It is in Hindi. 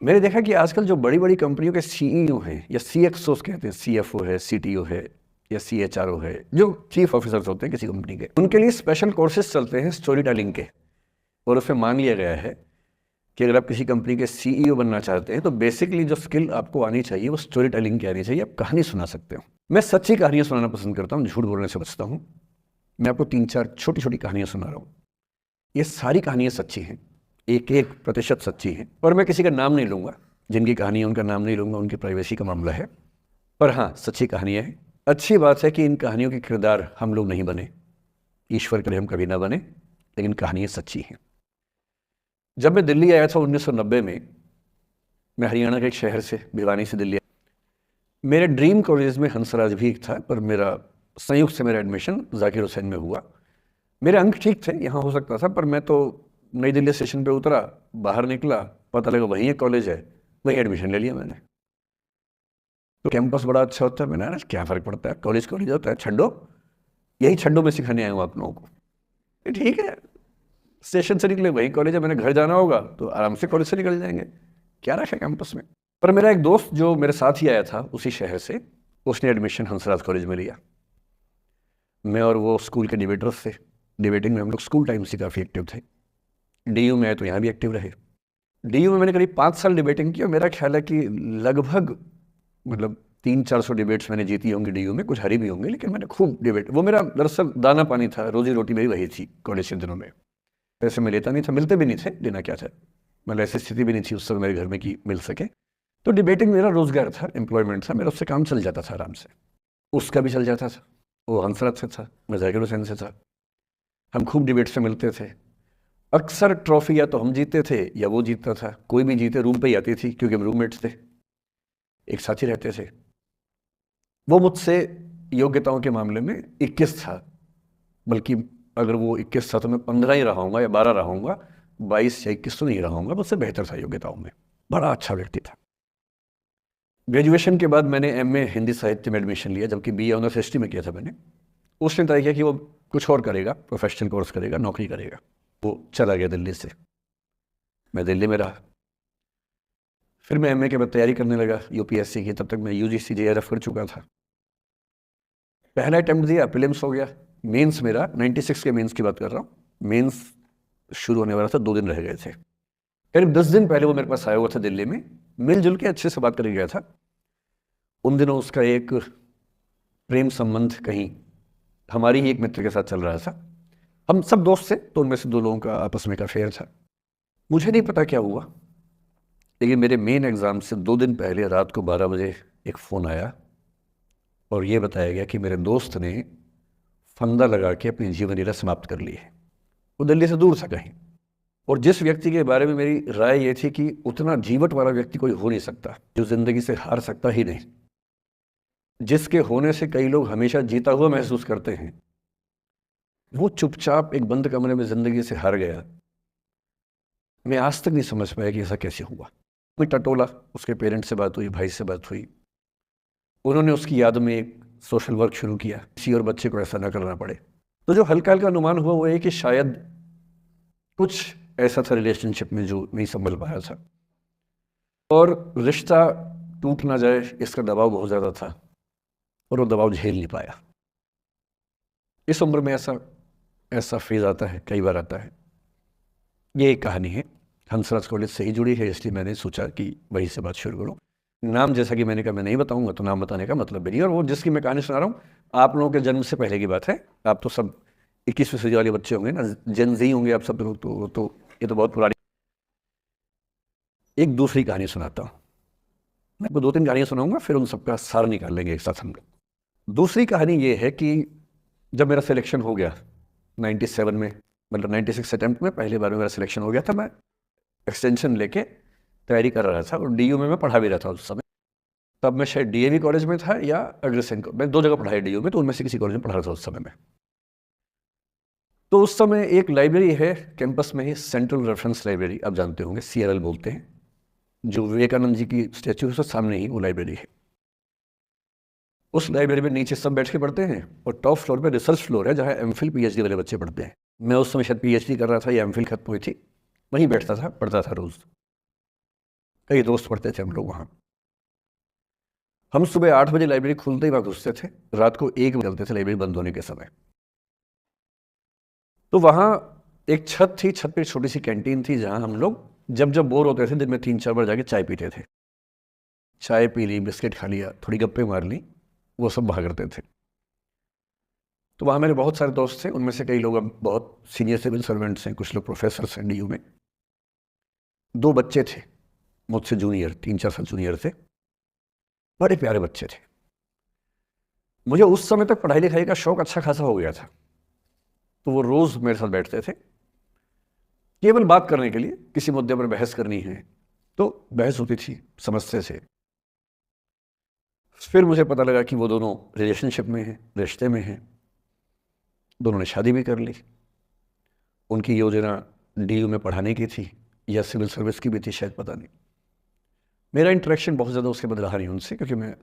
मैंने देखा कि आजकल जो बड़ी बड़ी कंपनियों के सीईओ हैं या सीएक्सओस कहते हैं, सीएफओ है, सीटीओ है या सीएचआरओ है, जो चीफ ऑफिसर्स होते हैं किसी कंपनी के, उनके लिए स्पेशल कोर्सेज चलते हैं स्टोरी टेलिंग के। और उसमें मान लिया गया है कि अगर आप किसी कंपनी के सीईओ बनना चाहते हैं तो बेसिकली जो स्किल आपको आनी चाहिए वो स्टोरी टेलिंग की आनी चाहिए। आप कहानी सुना सकते हो। मैं सच्ची कहानियां सुनाना पसंद करता हूँ, झूठ बोलने से बचता हूँ। मैं आपको 3-4 छोटी छोटी कहानियां सुना रहा हूँ। ये सारी कहानियां सच्ची हैं, 1-1% सच्ची हैं। और मैं किसी का नाम नहीं लूँगा, जिनकी कहानी है उनका नाम नहीं लूँगा, उनकी प्राइवेसी का मामला है। पर हाँ, सच्ची कहानियाँ हैं। अच्छी बात है कि इन कहानियों के किरदार हम लोग नहीं बने, ईश्वर करे हम कभी ना बने, लेकिन कहानियाँ सच्ची हैं। जब मैं दिल्ली आया था 1990 में, मैं हरियाणा के एक शहर से, भिवानी से दिल्ली आया। मेरे ड्रीम कॉलेज में हंसराज भी था, पर मेरा संयुक्त से मेरा एडमिशन जाकिर हुसैन में हुआ। मेरे अंक ठीक थे, यहाँ हो सकता था, पर मैं तो नई दिल्ली स्टेशन पे उतरा, बाहर निकला, पता लगा वहीं एक कॉलेज है, वहीं एडमिशन ले लिया मैंने। तो कैंपस बड़ा अच्छा होता है। मैंने कहा क्या फ़र्क पड़ता है, कॉलेज कॉलेज होता है, छड्डो, यही छड्डो में सिखाने आया हूँ आप लोगों को। ये ठीक है, स्टेशन से निकले वहीं कॉलेज है, मैंने घर जाना होगा तो आराम से कॉलेज से निकल जाएंगे, क्या रखा है कैंपस में। पर मेरा एक दोस्त जो मेरे साथ ही आया था उसी शहर से, उसने एडमिशन हंसराज कॉलेज में लिया। मैं और वो स्कूल के डिबेटर्स थे। डिबेटिंग में हम लोग स्कूल टाइम से काफ़ी एक्टिव थे। डीयू में आए तो यहाँ भी एक्टिव रहे। डीयू में मैंने करीब 5 साल डिबेटिंग की और मेरा ख्याल है कि लगभग मतलब 300-400 डिबेट्स मैंने जीती होंगी डीयू में, कुछ हारी भी होंगी, लेकिन मैंने खूब डिबेट, वो मेरा दरअसल दाना पानी था, रोजी रोटी मेरी वही थी कॉलेज के दिनों में। पैसे मैं लेता नहीं था, मिलते भी नहीं थे, लेना क्या था, मतलब ऐसी स्थिति भी नहीं थी उस समय मेरे घर में कि मिल सके। तो डिबेटिंग मेरा रोजगार था, एम्प्लॉयमेंट था मेरा, उससे काम चल जाता था आराम से। उसका भी चल जाता था, वो हंसराज से था, मैं जाकिर हुसैन से था। हम खूब डिबेट से मिलते थे। अक्सर ट्रॉफी या तो हम जीतते थे या वो जीतता था, कोई भी जीते रूम पे ही आती थी क्योंकि हम रूममेट्स थे, एक साथ ही रहते थे। वो मुझसे योग्यताओं के मामले में 21 था, बल्कि अगर वो 21 था तो मैं 15 ही रहा हूँगा या 12 रहा हूँगा, 22 या 21 तो नहीं रहा हूँगा, मुझसे बेहतर था योग्यताओं में। बड़ा अच्छा व्यक्ति था। ग्रेजुएशन के बाद मैंने एमए हिंदी साहित्य में एडमिशन लिया, जबकि बीए ऑनर्स हिस्ट्री में किया था मैंने। उसने तय किया कि वो कुछ और करेगा, प्रोफेशनल कोर्स करेगा, नौकरी करेगा। वो चला गया दिल्ली से, मैं दिल्ली में रहा। फिर मैं एमए के बाद तैयारी करने लगा यूपीएससी की। तब तक मैं यूजीसी जेआरएफ कर चुका था। पहला अटेम्प्ट दिया, प्रीलिम्स हो गया। मेंस मेरा 96 के मेंस की बात कर रहा हूँ, मेंस शुरू होने वाला था, 2 दिन रह गए थे। करीब 10 दिन पहले वो मेरे पास आया हुआ था दिल्ली में, मिलजुल के अच्छे से बात करके गया था। उन दिनों उसका एक प्रेम संबंध कहीं हमारी ही एक मित्र के साथ चल रहा था। हम सब दोस्त थे, तो उनमें से 2 लोगों का आपस में का अफेयर था। मुझे नहीं पता क्या हुआ, लेकिन मेरे मेन एग्ज़ाम से 2 दिन पहले रात को 12 बजे एक फ़ोन आया और ये बताया गया कि मेरे दोस्त ने फंदा लगा के अपनी जीवन लीला समाप्त कर ली है। वो दिल्ली से दूर था कहीं, और जिस व्यक्ति के बारे में मेरी राय ये थी कि उतना जीवट वाला व्यक्ति कोई हो नहीं सकता, जो ज़िंदगी से हार सकता ही नहीं, जिसके होने से कई लोग हमेशा जीता हुआ महसूस करते हैं, वो चुपचाप एक बंद कमरे में ज़िंदगी से हार गया। मैं आज तक नहीं समझ पाया कि ऐसा कैसे हुआ। कोई टटोला, उसके पेरेंट्स से बात हुई, भाई से बात हुई, उन्होंने उसकी याद में एक सोशल वर्क शुरू किया, किसी और बच्चे को ऐसा ना करना पड़े। तो जो हल्का हल्का अनुमान हुआ वो है कि शायद कुछ ऐसा था रिलेशनशिप में जो नहीं संभल पाया था, और रिश्ता टूट ना जाए इसका दबाव बहुत ज़्यादा था, और वो दबाव झेल नहीं पाया। इस उम्र में ऐसा ऐसा फेज आता है, कई बार आता है। ये एक कहानी है, हंसराज कॉलेज से ही जुड़ी है, इसलिए मैंने सोचा कि वहीं से बात शुरू करूँ। नाम जैसा कि मैंने कहा मैं नहीं बताऊंगा, तो नाम बताने का मतलब भी नहीं। और वो जिसकी मैं कहानी सुना रहा हूँ, आप लोगों के जन्म से पहले की बात है। आप तो सब 21वीं सदी वाले बच्चे होंगे ना, जेन जी होंगे आप सब लोग, तो ये तो बहुत पुरानी। एक दूसरी कहानी सुनाता हूँ। मैं आपको 2-3 कहानियाँ सुनाऊंगा, फिर उन सबका सार निकाल लेंगे एक साथ हम लोग। दूसरी कहानी ये है कि जब मेरा सिलेक्शन हो गया 97 में, मतलब 96 अटेम्प्ट में पहली बार में मेरा सिलेक्शन हो गया था, मैं एक्सटेंशन लेके तैयारी कर रहा था और डीयू में मैं पढ़ा भी रहा था उस समय। तब मैं शायद डीएवी कॉलेज में था या अग्रसेन, मैं 2 जगह पढ़ा है डीयू में, तो उनमें से किसी कॉलेज में पढ़ा रहा था उस समय में। तो उस समय एक लाइब्रेरी है कैंपस में ही, सेंट्रल रेफरेंस लाइब्रेरी, आप जानते होंगे, सीआरएल बोलते हैं, जो विवेकानंद जी की स्टैच्यू है उसके सामने ही वो लाइब्रेरी है। उस लाइब्रेरी में नीचे सब बैठ के पढ़ते हैं, और टॉप फ्लोर पे रिसर्च फ्लोर है जहाँ एमफिल पीएचडी वाले बच्चे पढ़ते हैं। मैं उस समय शायद पीएचडी कर रहा था या एमफिल खत्म हुई थी, वहीं बैठता था, पढ़ता था रोज़। कई दोस्त पढ़ते थे हम लोग वहाँ। हम सुबह 8 बजे लाइब्रेरी खुलते ही वहाँ घुसते थे, रात को 1 बजे चलते थे लाइब्रेरी बंद होने के समय। तो वहाँ एक छत थी, छत पे एक छोटी सी कैंटीन थी जहाँ हम लोग जब जब बोर होते थे दिन में 3-4 बार जाके चाय पीते थे। चाय पी ली, बिस्किट खा लिया, थोड़ी गप्पे मार ली, वो सब वहाँ करते थे। तो वहाँ मेरे बहुत सारे दोस्त थे, उनमें से कई लोग अब बहुत सीनियर सिविल सर्वेंट्स हैं, कुछ लोग प्रोफेसर्स हैं DU में। 2 बच्चे थे मुझसे जूनियर, 3-4 साल जूनियर थे, बड़े प्यारे बच्चे थे। मुझे उस समय तक पढ़ाई लिखाई का शौक अच्छा खासा हो गया था, तो वो रोज मेरे साथ बैठते थे केवल बात करने के लिए, किसी मुद्दे पर बहस करनी है तो बहस होती थी, समझते थे। फिर मुझे पता लगा कि वो दोनों रिलेशनशिप में हैं, रिश्ते में हैं, दोनों ने शादी भी कर ली। उनकी योजना DU में पढ़ाने की थी या सिविल सर्विस की भी थी शायद, पता नहीं। मेरा इंटरेक्शन बहुत ज़्यादा उसके बाद रहा नहीं उनसे, क्योंकि मैं